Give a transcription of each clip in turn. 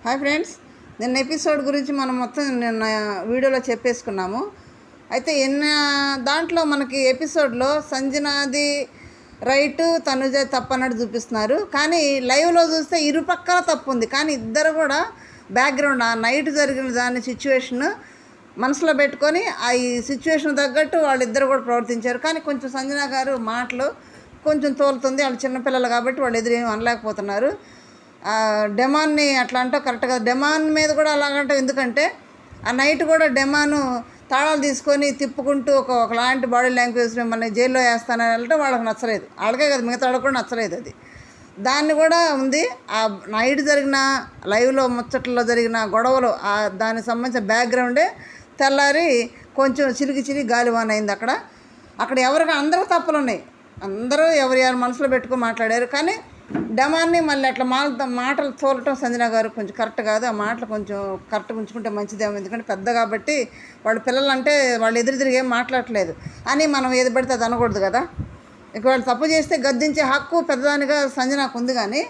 Hi friends, నిన్న episode గురించి మనం మొత్తం నిన్న వీడియోలో చెప్పేసుకున్నాము. అయితే దాంట్లో మనకి ఎపిసోడ్లో సంజనాది రైటు, తనుజ తప్పు అన్నట్టు చూపిస్తున్నారు. కానీ లైవ్లో చూస్తే ఇరుపక్కల తప్పు ఉంది. కానీ ఇద్దరు కూడా బ్యాక్గ్రౌండ్ ఆ నైట్ జరిగిన దాని సిచ్యువేషన్ మనసులో పెట్టుకొని ఈ సిచ్యువేషన్ తగ్గట్టు వాళ్ళిద్దరు కూడా ప్రవర్తించారు. కానీ కొంచెం సంజన గారు మాటలు కొంచెం తోలుతుంది. వాళ్ళు చిన్నపిల్లలు కాబట్టి వాళ్ళు ఎదురేమి అనలేకపోతున్నారు. డెమాన్ని అట్లా అంటావు కరెక్ట్గా, డెమాన్ మీద కూడా అలాగంటావు. ఎందుకంటే ఆ నైట్ కూడా డెమాను తాళాలు తీసుకొని తిప్పుకుంటూ ఒకలాంటి బాడీ లాంగ్వేజ్ మిమ్మల్ని జైల్లో వేస్తానని అంటే వాళ్ళకి నచ్చలేదు. వాళ్ళకే కదా, మిగతా వాళ్ళకి కూడా నచ్చలేదు. అది దాన్ని కూడా ఉంది. ఆ నైట్ జరిగిన లైవ్లో ముచ్చట్లో జరిగిన గొడవలు దానికి సంబంధించిన బ్యాక్గ్రౌండే తెల్లారి కొంచెం చిలికి గాలివాన అయింది. అక్కడ ఎవరికి అందరూ తప్పులు ఉన్నాయి. అందరూ ఎవరి మనసులో పెట్టుకుని మాట్లాడారు. కానీ డెమాన్ని మళ్ళీ అట్లా మాటలు తోలటం సంజన గారు కొంచెం కరెక్ట్ కాదు. ఆ మాటలు కొంచెం కరెక్ట్గా ఉంచుకుంటే మంచిదేమో. ఎందుకంటే పెద్ద కాబట్టి వాళ్ళ పిల్లలు అంటే వాళ్ళు ఎదురు తిరిగి ఏం మాట్లాడట్లేదు అని మనం ఏది పడితే అది అనకూడదు కదా. ఇక వాళ్ళు తప్పు చేస్తే గద్దించే హక్కు పెద్దదానిగా సంజనకు ఉంది, కానీ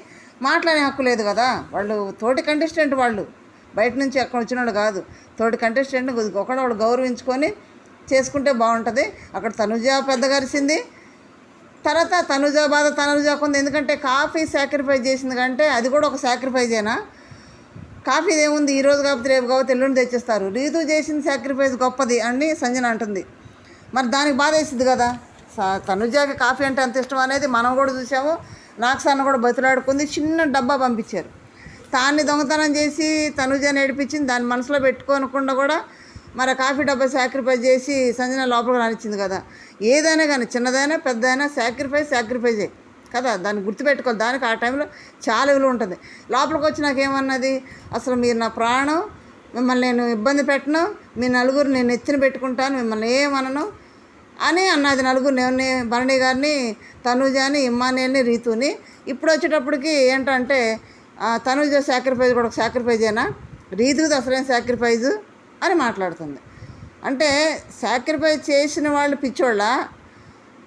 మాట్లాడే హక్కు లేదు కదా. వాళ్ళు తోటి కంటెస్టెంట్, వాళ్ళు బయట నుంచి ఎక్కడ వచ్చిన వాళ్ళు కాదు. తోటి కంటెస్టెంట్ ఒకటి వాళ్ళు గౌరవించుకొని చేసుకుంటే బాగుంటుంది. అక్కడ తనుజ పెద్దగా అరిసింది. తర్వాత తనుజ బాధ తనుజకు ఉంది. ఎందుకంటే కాఫీ సాక్రిఫైస్ చేసింది కంటే అది కూడా ఒక సాక్రిఫైజేనా? కాఫీ ఏముంది, ఈరోజు కాకపోతే రేపు కాకపోతే ఎల్లుండి తెచ్చిస్తారు. రీతు చేసిన సాక్రిఫైస్ గొప్పది అని సంజన అంటుంది. మరి దానికి బాధ వేసింది కదా. తనుజకి కాఫీ అంటే అంత ఇష్టం అనేది మనం కూడా చూసాము. నాక్సాన్న కూడా బతిలాడుకుంది. చిన్న డబ్బా పంపించారు. తాన్ని దొంగతనం చేసి తనుజని ఏడిపించింది. దాన్ని మనసులో పెట్టుకోనకుండా కూడా మరి కాఫీ డబ్బా సాక్రిఫైస్ చేసి సంజన లోపలికి రానిచ్చింది కదా. ఏదైనా కానీ చిన్నదైనా పెద్దదైనా సాక్రిఫైజే కదా. దాన్ని గుర్తుపెట్టుకోవాలి. దానికి ఆ టైంలో చాలా విలువ ఉంటుంది. లోపలికి వచ్చి నాకేమన్నది, అసలు మీరు నా ప్రాణం, మిమ్మల్ని నేను ఇబ్బంది పెట్టను, మీ నలుగురు నేను ఎత్తిన పెట్టుకుంటాను, మిమ్మల్ని ఏమనను అని అన్నది. నలుగురు నేను భరణి గారిని, తనుజని, ఇమ్మానియల్ని, రీతుని. ఇప్పుడు వచ్చేటప్పటికి ఏంటంటే తనుజ సాక్రిఫైజ్ కూడా ఒక సాక్రిఫైజేనా, రీతుది అసలేం సాక్రిఫైజు అని మాట్లాడుతుంది. అంటే సాక్రిఫైస్ చేసిన వాళ్ళు పిచ్చోళ్ళ,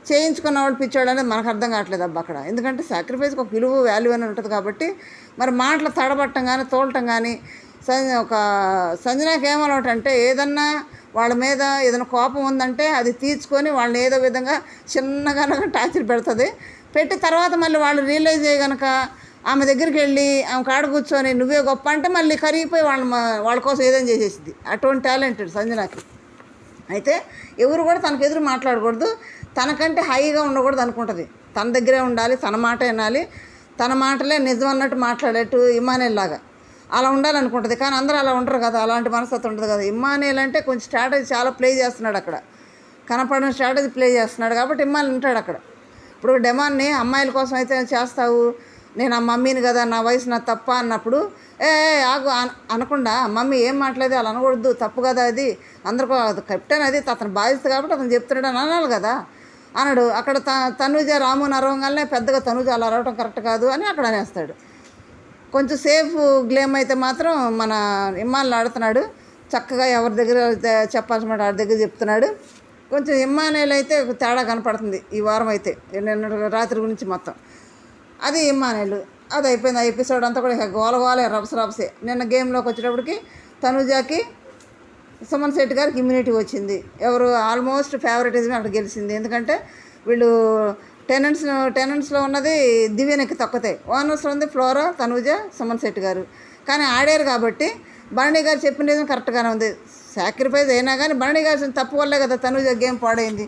చేయించుకున్న వాళ్ళు పిచ్చోళ్ళు అనేది మనకు అర్థం కావట్లేదు అబ్బా అక్కడ. ఎందుకంటే సాక్రిఫైస్కి ఒక విలువ వాల్యూ అని ఉంటుంది కాబట్టి మరి మాటలు తడబట్టం కానీ తోలటం కానీ ఒక సంజనాకి ఏమలవాటు అంటే ఏదన్నా వాళ్ళ మీద ఏదైనా కోపం ఉందంటే అది తీర్చుకొని వాళ్ళని ఏదో విధంగా చిన్నగా టార్చర్ పెడుతుంది. పెట్టి తర్వాత మళ్ళీ వాళ్ళు రియలైజ్ అయ్యి కనుక ఆమె దగ్గరికి వెళ్ళి ఆమె కాడ కూర్చొని నువ్వే గొప్ప అంటే మళ్ళీ కరిగిపోయి వాళ్ళ కోసం ఏదైనా చేసేసింది. అటువంటి టాలెంటెడ్ సంజనాకి. అయితే ఎవరు కూడా తనకు ఎదురు మాట్లాడకూడదు, తనకంటే హైగా ఉండకూడదు అనుకుంటుంది. తన దగ్గరే ఉండాలి, తన మాట వినాలి, తన మాటలే నిజం అన్నట్టు మాట్లాడేట్టు ఇమ్మానేల్ లాగా అలా ఉండాలనుకుంటుంది. కానీ అందరూ అలా ఉండరు కదా, అలాంటి మనస్తత్వం ఉంటుంది కదా. ఇమ్మానేల్ అంటే కొంచెం స్ట్రాటజీ చాలా ప్లే చేస్తున్నాడు అక్కడ, కనపడిన స్ట్రాటజీ ప్లే చేస్తున్నాడు కాబట్టి ఇమ్మానేల్ ఉంటాడు అక్కడ. ఇప్పుడు డెమాన్ని అమ్మాయిల కోసం అయితే చేస్తావు, నేను ఆ మమ్మీని కదా, నా వయసు నా తప్ప అన్నప్పుడు ఆగు అనకుండా మమ్మీ ఏం మాట్లాడేది అలా అనకూడదు, తప్పు కదా అది, అందరికీ కెప్టెన్ అది అతను బాధ్యత కాబట్టి అతను చెప్తున్నాడు అని అనాలి కదా అన్నాడు. అక్కడ తనుజ రాముని అరవంగానే పెద్దగా తనుజ అలా అరవటం కరెక్ట్ కాదు అని అక్కడ అనేస్తాడు. కొంచెం సేఫ్ గ్లేమ్ అయితే మాత్రం మన ఇమ్మాన్లు ఆడుతున్నాడు చక్కగా. ఎవరి దగ్గర చెప్పాల్సిన వాడి దగ్గర చెప్తున్నాడు. కొంచెం ఇమ్మానేలు అయితే తేడా కనపడుతుంది ఈ వారం అయితే, నిన్న రాత్రి గురించి మొత్తం అది ఇమ్మానేలు. అది అయిపోయింది. ఆ ఎపిసోడ్ అంతా కూడా గోలగోలే రభసే. నిన్న గేమ్లోకి వచ్చేటప్పటికి తనుజాకి సుమన్ శెట్టి గారికి ఇమ్యూనిటీ వచ్చింది. ఎవరు ఆల్మోస్ట్ ఫేవరెటిజమే అక్కడ గెలిచింది. ఎందుకంటే వీళ్ళు టెనెంట్స్లో ఉన్నది దివ్యనకి తక్కువతే, ఓనర్స్లో ఉంది ఫ్లోరా, తనుజ, సుమన్ శెట్టి గారు. కానీ ఆడారు కాబట్టి భరణి గారు చెప్పినది కరెక్ట్గానే ఉంది. సాక్రిఫైస్ అయినా కానీ భరణి గారు తప్పు వల్లే కదా తనుజ గేమ్ పాడైంది.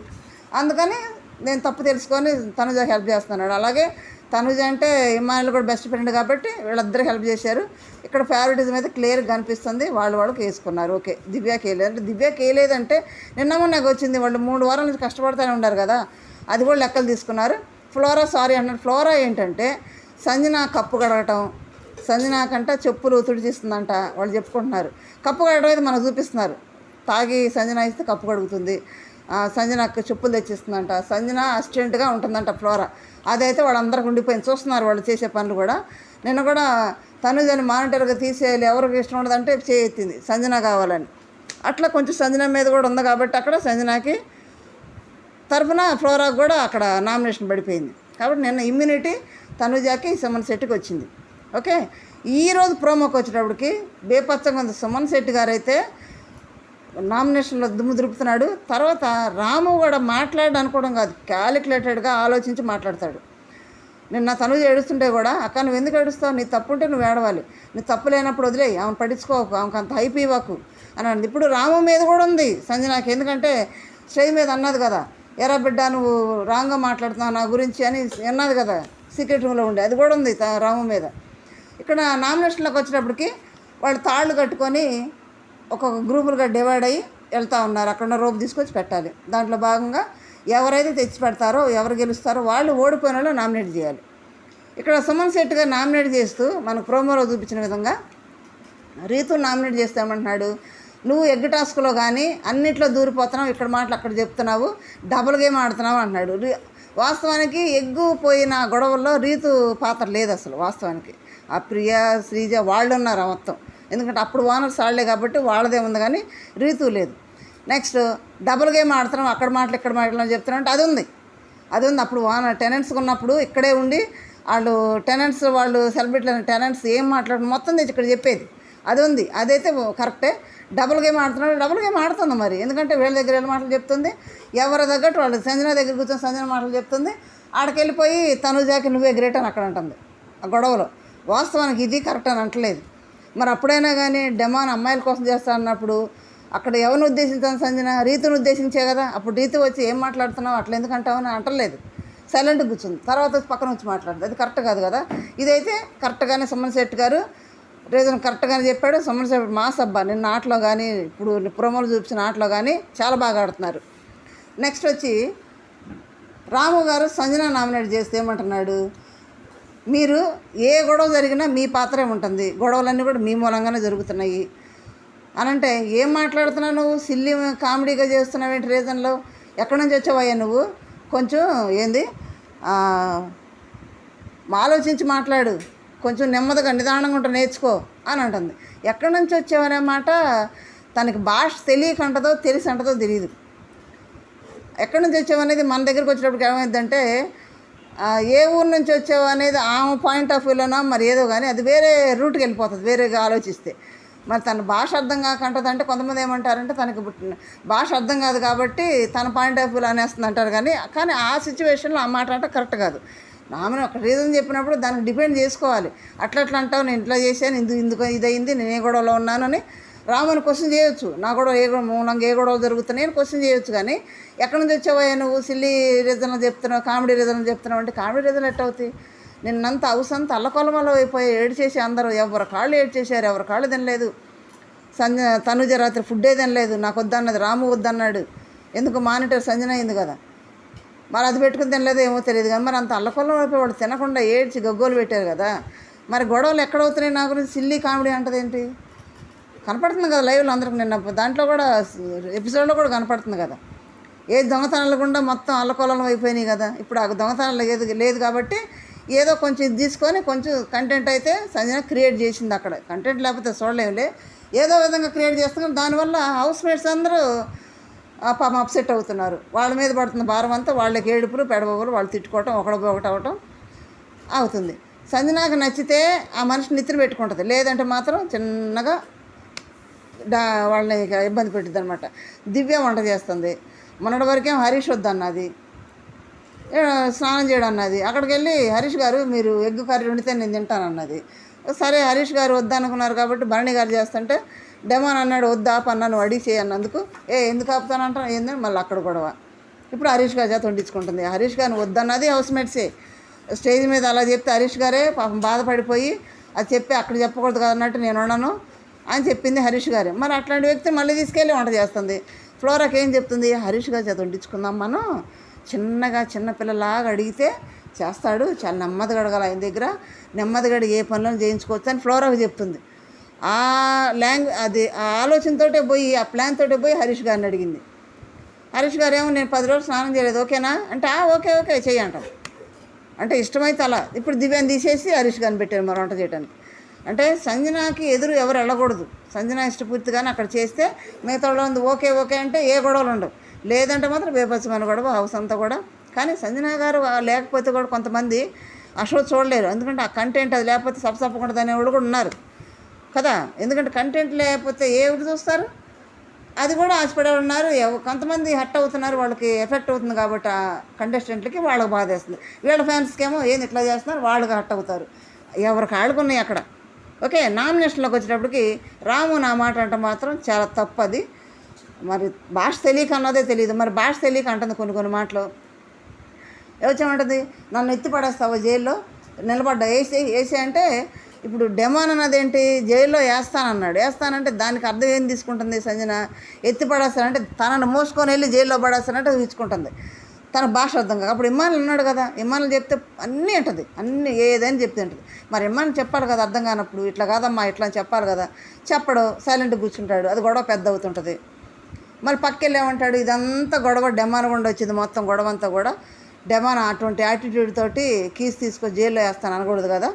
అందుకని నేను తప్పు తెలుసుకొని తనుజ హెల్ప్ చేస్తున్నాడు. అలాగే తనుజ అంటే ఇమ్మానుయల్ కూడా బెస్ట్ ఫ్రెండ్ కాబట్టి వీళ్ళిద్దరూ హెల్ప్ చేశారు. ఇక్కడ ఫేవరెటిజం అయితే క్లియర్గా కనిపిస్తుంది. వాళ్ళకి వేసుకున్నారు. ఓకే, దివ్యాకి వేయలేదు అంటే దివ్యాకి వేయలేదంటే నిన్న మొన్నకు వచ్చింది. వాళ్ళు 3 వారాల నుంచి కష్టపడుతూనే ఉన్నారు కదా, అది కూడా లెక్కలు తీసుకున్నారు. ఫ్లోరా సారీ అన్నాడు. ఫ్లోరా ఏంటంటే సంజన కప్పు కడగటం, సంజనాకంట చెప్పులు తుడిచిస్తుందంట వాళ్ళు చెప్పుకుంటున్నారు. కప్పు కడగడం అయితే మనకు చూపిస్తున్నారు. తాగి సంజన ఇస్తే కప్పు కడుగుతుంది, సంజనకు చెప్పులు తెచ్చిస్తుందంట, సంజన అసిస్టెంట్గా ఉంటుందంట ఫ్లోరా. అదైతే వాళ్ళందరికీ ఉండిపోయింది. చూస్తున్నారు వాళ్ళు చేసే పనులు కూడా. నిన్న కూడా తనుజని మానిటర్గా తీసేయాలి, ఎవరికి ఇష్టం ఉండదంటే చేయెత్తింది సంజన కావాలని. అట్లా కొంచెం సంజన మీద కూడా ఉంది కాబట్టి అక్కడ సంజనాకి తరఫున ఫ్లోరాకు కూడా అక్కడ నామినేషన్ పడిపోయింది. కాబట్టి నిన్న ఇమ్యూనిటీ తనుజాకి సుమన్ శెట్టికి వచ్చింది. ఓకే, ఈరోజు ప్రోమోకి వచ్చేటప్పటికి బేపచ్చంగా ఉంది. సుమన్ శెట్టి గారు అయితే నామినేషన్లో దుమ్ము దురుపుతున్నాడు. తర్వాత రాము కూడా మాట్లాడు అనుకోవడం కాదు, క్యాలిక్యులేటెడ్గా ఆలోచించి మాట్లాడతాడు. నిన్న తనుజ ఏడుస్తుంటే కూడా, అక్క నువ్వు ఎందుకు ఏడుస్తావు, నీ తప్పు ఉంటే నువ్వు ఏడవాలి, నీ తప్పు లేనప్పుడు వదిలేయి, ఆమెను పట్టించుకోకు, ఆమెకు అంత హైప్ ఇవ్వకు అని అన్నది. ఇప్పుడు రాము మీద కూడా ఉంది సంజనాకి. ఎందుకంటే స్టేజ్ మీద అన్నది కదా, ఎరా బిడ్డ నువ్వు రాంగ్గా మాట్లాడుతున్నావు నా గురించి అని అన్నది కదా సీక్రెట్ రూమ్లో ఉండే, అది కూడా ఉంది రాము మీద. ఇక్కడ నామినేషన్లోకి వచ్చేటప్పటికి వాళ్ళు తాళ్ళు కట్టుకొని ఒక్కొక్క గ్రూపులుగా డివైడ్ అయ్యి వెళ్తూ ఉన్నారు. అక్కడ రోపు తీసుకొచ్చి పెట్టాలి. దాంట్లో భాగంగా ఎవరైతే తెచ్చి పెడతారో, ఎవరు గెలుస్తారో వాళ్ళు ఓడిపోయిన వాళ్ళు నామినేట్ చేయాలి. ఇక్కడ సుమన్ శెట్టి గారు నామినేట్ చేస్తూ మనకు ప్రోమోలో చూపించిన విధంగా రీతు నామినేట్ చేస్తామంటున్నాడు. నువ్వు ఎగ్ టాస్క్లో కానీ అన్నిట్లో దూరిపోతున్నావు, ఇక్కడ మాటలు అక్కడ చెప్తున్నావు, డబుల్ గేమ్ ఆడుతున్నావు అంటున్నాడు. వాస్తవానికి ఎగ్గు పోయిన గొడవల్లో రీతు పాత్ర లేదు అసలు. వాస్తవానికి ఆ ప్రియ శ్రీజ వాళ్ళు ఉన్నారు మొత్తం. ఎందుకంటే అప్పుడు ఓనర్స్ వాళ్ళే కాబట్టి వాళ్ళదే ఉంది, కానీ రీతు లేదు. నెక్స్ట్ డబుల్ గేమ్ ఆడుతున్నాం, అక్కడ మాటలు ఇక్కడ మాటలు చెప్తున్నాం అంటే అది ఉంది. అప్పుడు ఓనర్ టెనెంట్స్గా ఉన్నప్పుడు ఇక్కడే ఉండి వాళ్ళు టెనెంట్స్ వాళ్ళు సెలబ్రిటీ టెనెంట్స్ ఏం మాట్లాడుతున్నారు మొత్తం తెచ్చి ఇక్కడ చెప్పేది అది ఉంది. అదైతే కరెక్టే. డబుల్ గేమ్ ఆడుతున్నాడు, డబుల్ గేమ్ ఆడుతుంది మరి. ఎందుకంటే వీళ్ళ దగ్గర వీళ్ళ మాటలు చెప్తుంది, ఎవరి తగ్గట్టు వాళ్ళు సంజన దగ్గర కూర్చొని సంజన మాటలు చెప్తుంది. ఆడికి వెళ్ళిపోయి తనుజాకి నువ్వే గ్రేట్ అని అక్కడ అంటుంది ఆ గొడవలో. వాస్తవానికి ఇది కరెక్ట్ అని అంటలేదు. మరి అప్పుడైనా కానీ డెమాన్ అమ్మాయిల కోసం చేస్తా అన్నప్పుడు అక్కడ ఎవరిని ఉద్దేశించాను సంజన, రీతుని ఉద్దేశించే కదా. అప్పుడు రీతు వచ్చి ఏం మాట్లాడుతున్నావు అట్లా ఎందుకు అంటావని అంటలేదు, సైలెంట్గా కూర్చుంది. తర్వాత వచ్చి పక్కన వచ్చి మాట్లాడుతుంది, అది కరెక్ట్ కాదు కదా. ఇదైతే కరెక్ట్గానే సుమన్ శెట్టి గారు రీజన్ కరెక్ట్గానే చెప్పాడు. సుమన్ శెట్టి మాస్ అబ్బా, నిన్న ఆటలో కానీ ఇప్పుడు ప్రోమోలు చూపించిన ఆటలో కానీ చాలా బాగా ఆడుతున్నారు. నెక్స్ట్ వచ్చి రాము గారు సంజన నామినేట్ చేస్తే ఏమంటున్నాడు, మీరు ఏ గొడవ జరిగినా మీ పాత్రే ఉంటుంది, గొడవలన్నీ కూడా మీ మూలంగానే జరుగుతున్నాయి అని అంటే ఏం మాట్లాడుతున్నావు నువ్వు, సిల్లి కామెడీగా చేస్తున్నావు ఏంటి రీజన్లో, ఎక్కడి నుంచి వచ్చావయ్యా నువ్వు, కొంచెం ఏంది ఆలోచించి మాట్లాడు, కొంచెం నెమ్మదిగా నిదానంగా ఉంటే నేర్చుకో అని అంటుంది. ఎక్కడి నుంచి వచ్చావనే మాట తనకి భాష తెలియకంటదో తెలిసి అంటదో తెలియదు. ఎక్కడి నుంచి వచ్చావనేది మన దగ్గరికి వచ్చేటప్పటికి ఏమైందంటే ఏ ఊరు నుంచి వచ్చావు అనేది ఆమె పాయింట్ ఆఫ్ వ్యూలోనా మరి ఏదో, కానీ అది వేరే రూట్కి వెళ్ళిపోతుంది వేరేగా ఆలోచిస్తే. మరి తన భాష అర్థం కాకంటది అంటే కొంతమంది ఏమంటారంటే తనకి భాష అర్థం కాదు కాబట్టి తన పాయింట్ ఆఫ్ వ్యూలో అనేస్తుంది అంటారు. కానీ ఆ సిచ్యువేషన్లో ఆ మాట అంటే కరెక్ట్ కాదు. నామని ఒక రీజన్ చెప్పినప్పుడు దాన్ని డిపెండ్ చేసుకోవాలి. అట్లా అంటావు, నేను ఇట్లా చేశాను, ఇందుకు ఇదయింది, నేను ఏ గొడవలో ఉన్నానని రాముని క్వశ్చన్ చేయొచ్చు. నా గొడవ మూలంగా ఏ గొడవలు జరుగుతున్నాయి అని క్వశ్చన్ చేయొచ్చు. కానీ ఎక్కడి నుంచి వచ్చావయ్యా నువ్వు, సిల్లీ రీజన్లు చెప్తున్నావు, కామెడీ రీజన్లు చెప్తున్నావు అంటే కామెడీ రీజన్ ఎట్ అవుతాయి. నిన్నంత అవసంత అల్లకొలమలో అయిపోయి ఏడు చేసి అందరూ ఎవరి కాళ్ళు ఏడు చేశారు, ఎవరి కాళ్ళు తినలేదు. తనుజ రాత్రి ఫుడ్డే తినలేదు, నాకు వద్దన్నది, రాము వద్దన్నాడు. ఎందుకు మానిటర్ సంజన అయింది కదా, మరి అది పెట్టుకుని తినలేదో ఏమో తెలియదు. కానీ మరి అంత అల్లకొల్లం అయిపోయి వాళ్ళు తినకుండా ఏడ్చి గగ్గోలు పెట్టారు కదా. మరి గొడవలు ఎక్కడవుతున్నాయి నా గురించి సిల్లీ కామెడీ అంటది ఏంటి, కనపడుతుంది కదా లైవ్లో అందరికి. నిన్న దాంట్లో కూడా ఎపిసోడ్లో కూడా కనపడుతుంది కదా, ఏ దొంగతనాలు కూడా మొత్తం అల్లకొల్లం అయిపోయినాయి కదా. ఇప్పుడు ఆ దొంగతనాలు లేదు కాబట్టి ఏదో కొంచెం ఇది తీసుకొని కొంచెం కంటెంట్ అయితే సంజన క్రియేట్ చేసింది. అక్కడ కంటెంట్ లేకపోతే చూడలేములే, ఏదో విధంగా క్రియేట్ చేస్తున్నారు. దానివల్ల హౌస్ మేట్స్ అందరూ పాపం అప్సెట్ అవుతున్నారు. వాళ్ళ మీద పడుతున్న భారం అంతా వాళ్ళకి ఏడుపులు పెడబోగులు, వాళ్ళు తిట్టుకోవటం, ఒకటి అవటం అవుతుంది. సంజనాకి నచ్చితే ఆ మనిషి నెత్తిన పెట్టుకుంటుంది, లేదంటే మాత్రం చిన్నగా వాళ్ళని ఇబ్బంది పెట్టిద్ది అనమాట. దివ్య వంట చేస్తుంది, మొన్నటి వరకేం హరీష్ వద్దన్నది, స్నానం చేయడం అన్నది. అక్కడికి వెళ్ళి హరీష్ గారు మీరు ఎగ్ కర్రీ వండితే నేను తింటానన్నది. సరే హరీష్ గారు వద్దనుకున్నారు కాబట్టి భరణి గారు చేస్తుంటే డెమాన్ అన్నాడు వద్దు ఆపన్నా నువ్వు అడిగి చేయన్నందుకు, ఎందుకు ఆపుతానంటాను ఏందని మళ్ళీ అక్కడ గొడవ. ఇప్పుడు హరీష్ గారి చేత వండించుకుంటుంది. హరీష్ గారిని వద్దన్నది హౌస్ మేట్సే. స్టేజ్ మీద అలా చెప్తే హరీష్ గారే పాపం బాధపడిపోయి అది చెప్పి అక్కడ చెప్పకూడదు కదన్నట్టు నేను ఉన్నాను అని చెప్పింది హరీష్ గారే. మరి అట్లాంటి వ్యక్తి మళ్ళీ తీసుకెళ్ళి వంట చేస్తుంది. ఫ్లోరాకి ఏం చెప్తుంది, హరీష్ గారి చేత వండించుకుందాం మనం, చిన్నగా చిన్నపిల్లలాగా అడిగితే చేస్తాడు, చాలా నెమ్మదిగా అడగాలి ఆయన దగ్గర, నెమ్మదిగా ఏ పనులను చేయించుకోవచ్చు అని ఫ్లోరాకి చెప్తుంది. ఆ ఆలోచనతోటే పోయి ఆ ప్లాన్ తోటే పోయి హరీష్ గారిని అడిగింది. హరీష్ గారు ఏమో నేను 10 రోజులు స్నానం చేయలేదు ఓకేనా అంటే ఓకే చెయ్యి అంటాం. అంటే ఇష్టమైతే అలా. ఇప్పుడు దివ్యాన్ని తీసేసి హరీష్ గారిని పెట్టారు మరి వంట చేయడానికి. అంటే సంజనాకి ఎదురు ఎవరు వెళ్ళకూడదు. సంజన ఇష్టపూర్తిగానే అక్కడ చేస్తే మిగతా ఉంది ఓకే అంటే ఏ గొడవలు ఉండవు, లేదంటే మాత్రం బేపచ్చమైన గొడవ హౌస్ అంతా కూడా. కానీ సంజన గారు లేకపోతే కూడా కొంతమంది ఆ షో చూడలేరు. ఎందుకంటే ఆ కంటెంట్ అది లేకపోతే సపసప్పకుండా అనేవాళ్ళు కూడా ఉన్నారు కదా. ఎందుకంటే కంటెంట్ లేకపోతే ఏమిటి చూస్తారు. అది కూడా ఆశపడే ఉన్నారు. కొంతమంది హర్ట్ అవుతున్నారు, వాళ్ళకి ఎఫెక్ట్ అవుతుంది కాబట్టి ఆ కంటెస్టెంట్లకి వాళ్ళకి బాధేస్తుంది. వీళ్ళ ఫ్యాన్స్కి ఏమో ఏంది ఇట్లా చేస్తున్నారు, వాళ్ళకి హర్ట్ అవుతారు. ఎవరికి ఆడుకున్నాయి అక్కడ. ఓకే, నామినేషన్లోకి వచ్చేటప్పటికి రాము నా మాట అంటే మాత్రం చాలా తప్పది. మరి భాష తెలియక అన్నదే తెలియదు, మరి భాష తెలియక అంటుంది కొన్ని మాటలు. ఏమవుతుంది, నన్ను ఎత్తి పడేస్తావు జైల్లో నిలబడ్డా వేసి అంటే ఇప్పుడు డెమాన్ అన్నదేంటి, జైల్లో వేస్తానంటే దానికి అర్థం ఏం తీసుకుంటుంది సంజన? ఎత్తి పడేస్తానంటే తనను మోసుకొని వెళ్ళి జైల్లో పడేస్తానంటే ఊహించుకుంటుంది. తన భాష అర్థం కాదు. అప్పుడు ఇమ్మానులు ఉన్నాడు కదా, ఇమ్మానులు చెప్తే అన్నీ అంటుంది, అన్నీ ఏదైనా చెప్తే ఉంటుంది. మరి ఇమ్మానులు చెప్పాలి కదా అర్థం కానప్పుడు, ఇట్లా కాదమ్మా ఇట్లా అని చెప్పాలి కదా. చెప్పడు, సైలెంట్గా కూర్చుంటాడు. అది గొడవ పెద్ద అవుతుంటుంది. మరి పక్కెళ్ళి ఏమంటాడు, ఇదంతా గొడవ డెమాన్ గుండా వచ్చింది, మొత్తం గొడవ అంతా కూడా డెమాన్ అటువంటి యాటిట్యూడ్ తోటి కీస్ తీసుకొని జైల్లో వేస్తాను అనకూడదు కదా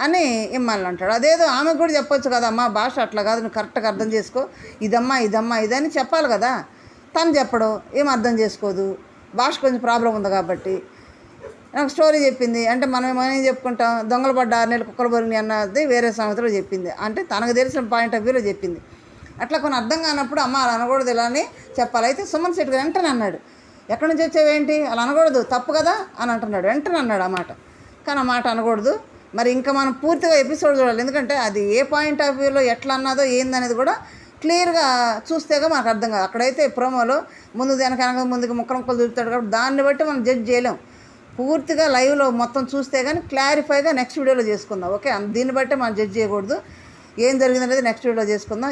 అని ఇమ్మానులు అంటాడు. అదేదో ఆమెకు కూడా చెప్పొచ్చు కదా, అమ్మా భాష అట్లా కాదు, నువ్వు కరెక్ట్గా అర్థం చేసుకో, ఇదమ్మా ఇదని చెప్పాలి కదా. తను చెప్పడు, ఏం అర్థం చేసుకోదు, భాష కొంచెం ప్రాబ్లం ఉంది కాబట్టి. నాకు స్టోరీ చెప్పింది అంటే మనం ఏం చెప్పుకుంటాం, దొంగలు పడ్డ 6 నెలలు కుక్కలు బొరిని అన్నది వేరే సంగతిలో చెప్పింది, అంటే తనకు తెలిసిన పాయింట్ ఆఫ్ వ్యూలో చెప్పింది. అట్లా కొన్ని అర్థం కానప్పుడు అమ్మ అలా అనకూడదు ఇలా అని చెప్పాలి. అయితే సుమన్ శెట్టి గారు వెంటనే అన్నాడు, ఎక్కడి నుంచి వచ్చావేంటి, అలా అనకూడదు తప్పు కదా అని అంటున్నాడు. వెంటనే అన్నాడు ఆ మాట. కానీ ఆ మాట అనకూడదు. మరి ఇంకా మనం పూర్తిగా ఎపిసోడ్ చూడాలి, ఎందుకంటే అది ఏ పాయింట్ ఆఫ్ వ్యూలో ఎట్లా అన్నదో ఏందనేది కూడా క్లియర్గా చూస్తేగా మనకు అర్థం కాదు. అక్కడైతే ప్రోమోలో ముందు ముందుకు ముక్కలు చూపుతాడు కాబట్టి దాన్ని బట్టి మనం జడ్జ్ చేయలేం. పూర్తిగా లైవ్లో మొత్తం చూస్తే కానీ క్లారిఫైగా నెక్స్ట్ వీడియోలో చేసుకుందాం. ఓకే, దీన్ని బట్టి మనం జడ్జ్ చేయకూడదు. ఏం జరిగిందనేది నెక్స్ట్ వీడియోలో చేసుకుందాం.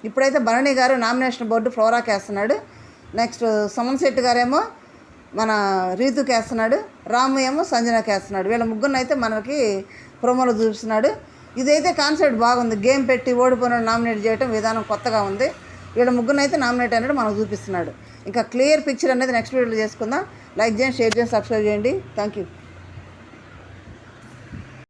ఇప్పుడైతే భరణి గారు నామినేషన్ బోర్డు ఫ్లోరాకి వేస్తున్నాడు. నెక్స్ట్ సుమన్ శెట్టి గారేమో మన రీతుకి వేస్తున్నాడు. రాము ఏమో సంజనకి వేస్తున్నాడు. వీళ్ళ ముగ్గురిని అయితే మనకి ప్రోమోలో చూపిస్తున్నాడు. ఇదైతే కాన్సెప్ట్ బాగుంది. గేమ్ పెట్టి ఓడిపోయిన నామినేట్ చేయడం విధానం కొత్తగా ఉంది. వీళ్ళ ముగ్గురిని అయితే నామినేట్ అనేది మనకు చూపిస్తున్నాడు. ఇంకా క్లియర్ పిక్చర్ అనేది నెక్స్ట్ వీడియోలో చేసుకుందాం. లైక్ చేయండి, షేర్ చేయండి, సబ్స్క్రైబ్ చేయండి. Thank you.